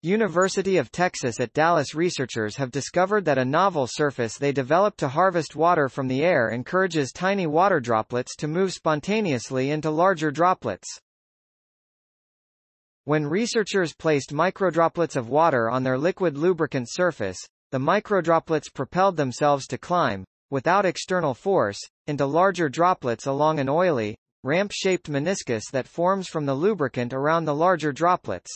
University of Texas at Dallas researchers have discovered that a novel surface they developed to harvest water from the air encourages tiny water droplets to move spontaneously into larger droplets. When researchers placed microdroplets of water on their liquid lubricant surface, the microdroplets propelled themselves to climb, without external force, into larger droplets along an oily, ramp-shaped meniscus that forms from the lubricant around the larger droplets.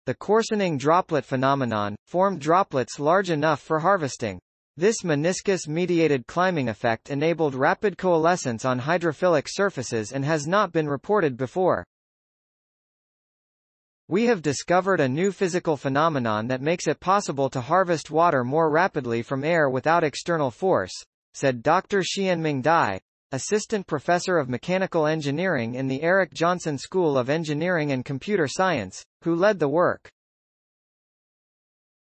The coarsening droplet phenomenon formed droplets large enough for harvesting. This meniscus-mediated climbing effect enabled rapid coalescence on hydrophilic surfaces and has not been reported before. We have discovered a new physical phenomenon that makes it possible to harvest water more rapidly from air without external force, said Dr. Xianming Dai, assistant professor of mechanical engineering in the Eric Johnson School of Engineering and Computer Science, who led the work.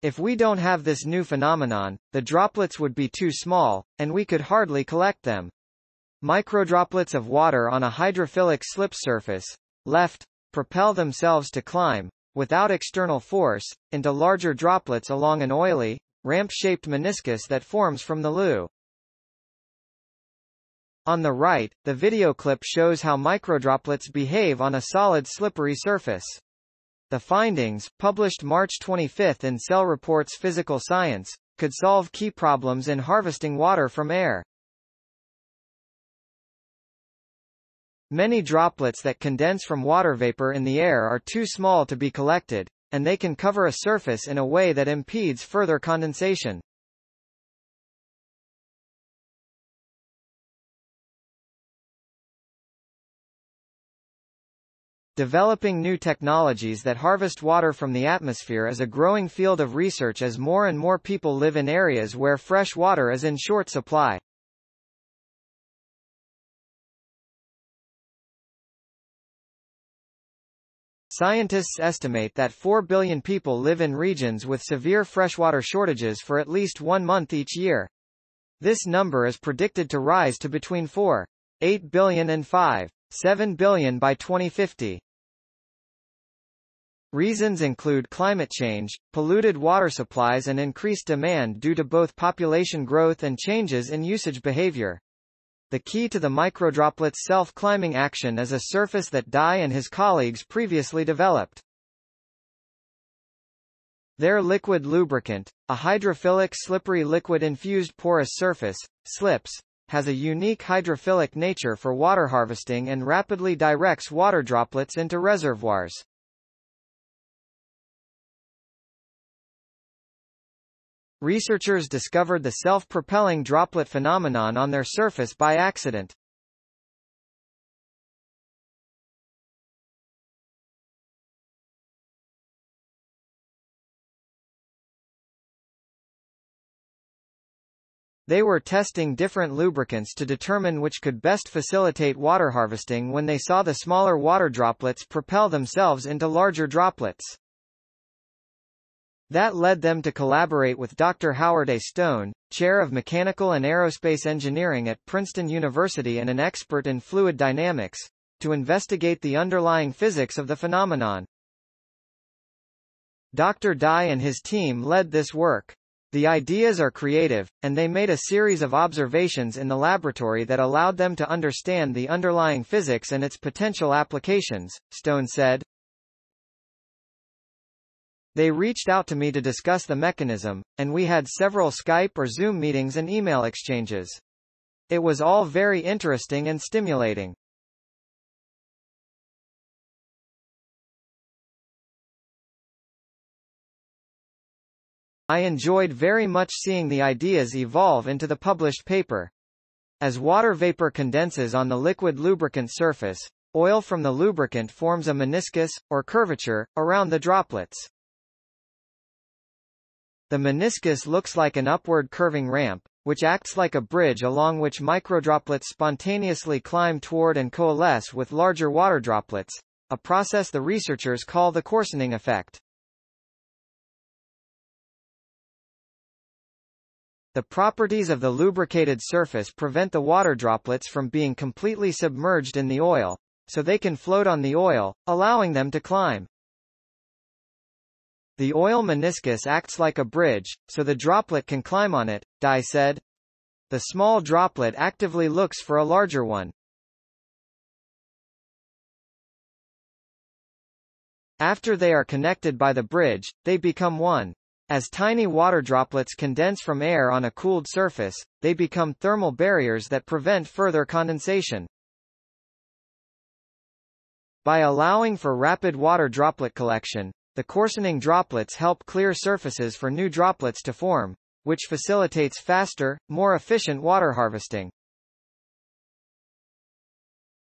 If we don't have this new phenomenon, the droplets would be too small, and we could hardly collect them. Microdroplets of water on a hydrophilic slip surface, left, propel themselves to climb, without external force, into larger droplets along an oily, ramp-shaped meniscus that forms from the loo. On the right, the video clip shows how microdroplets behave on a solid slippery surface. The findings, published March 25 in Cell Reports Physical Science, could solve key problems in harvesting water from air. Many droplets that condense from water vapor in the air are too small to be collected, and they can cover a surface in a way that impedes further condensation. Developing new technologies that harvest water from the atmosphere is a growing field of research as more and more people live in areas where fresh water is in short supply. Scientists estimate that 4 billion people live in regions with severe freshwater shortages for at least 1 month each year. This number is predicted to rise to between 4.8 billion and 5.7 billion by 2050. Reasons include climate change, polluted water supplies and increased demand due to both population growth and changes in usage behavior. The key to the microdroplet's self-climbing action is a surface that Dai and his colleagues previously developed. Their liquid lubricant, a hydrophilic slippery liquid-infused porous surface, SLIPS, has a unique hydrophilic nature for water harvesting and rapidly directs water droplets into reservoirs. Researchers discovered the self-propelling droplet phenomenon on their surface by accident. They were testing different lubricants to determine which could best facilitate water harvesting when they saw the smaller water droplets propel themselves into larger droplets. That led them to collaborate with Dr. Howard A. Stone, chair of mechanical and aerospace engineering at Princeton University and an expert in fluid dynamics, to investigate the underlying physics of the phenomenon. Dr. Dai and his team led this work. The ideas are creative, and they made a series of observations in the laboratory that allowed them to understand the underlying physics and its potential applications, Stone said. They reached out to me to discuss the mechanism, and we had several Skype or Zoom meetings and email exchanges. It was all very interesting and stimulating. I enjoyed very much seeing the ideas evolve into the published paper. As water vapor condenses on the liquid lubricant surface, oil from the lubricant forms a meniscus, or curvature, around the droplets. The meniscus looks like an upward curving ramp, which acts like a bridge along which microdroplets spontaneously climb toward and coalesce with larger water droplets, a process the researchers call the coarsening effect. The properties of the lubricated surface prevent the water droplets from being completely submerged in the oil, so they can float on the oil, allowing them to climb. The oil meniscus acts like a bridge, so the droplet can climb on it, Dai said. The small droplet actively looks for a larger one. After they are connected by the bridge, they become one. As tiny water droplets condense from air on a cooled surface, they become thermal barriers that prevent further condensation. By allowing for rapid water droplet collection, the coarsening droplets help clear surfaces for new droplets to form, which facilitates faster, more efficient water harvesting.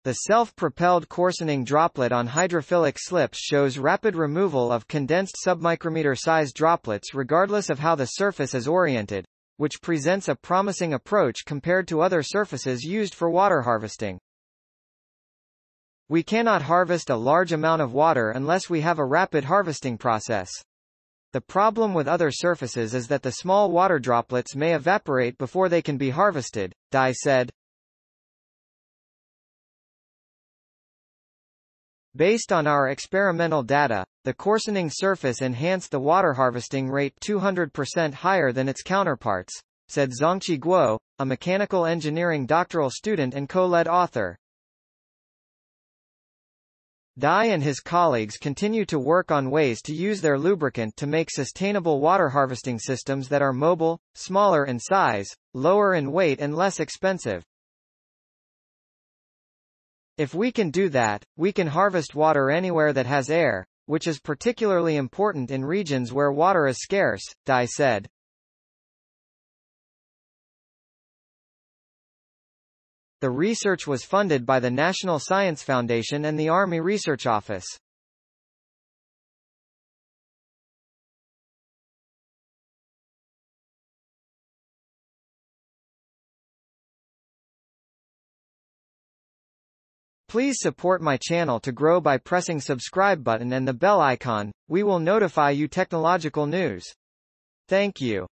The self-propelled coarsening droplet on hydrophilic slips shows rapid removal of condensed submicrometer-sized droplets regardless of how the surface is oriented, which presents a promising approach compared to other surfaces used for water harvesting. We cannot harvest a large amount of water unless we have a rapid harvesting process. The problem with other surfaces is that the small water droplets may evaporate before they can be harvested, Dai said. Based on our experimental data, the coarsening surface enhanced the water harvesting rate 200% higher than its counterparts, said Zongqi Guo, a mechanical engineering doctoral student and co-lead author. Dai and his colleagues continue to work on ways to use their lubricant to make sustainable water harvesting systems that are mobile, smaller in size, lower in weight and less expensive. If we can do that, we can harvest water anywhere that has air, which is particularly important in regions where water is scarce, Dai said. The research was funded by the National Science Foundation and the Army Research Office. Please support my channel to grow by pressing subscribe button and the bell icon. We will notify you technological news. Thank you.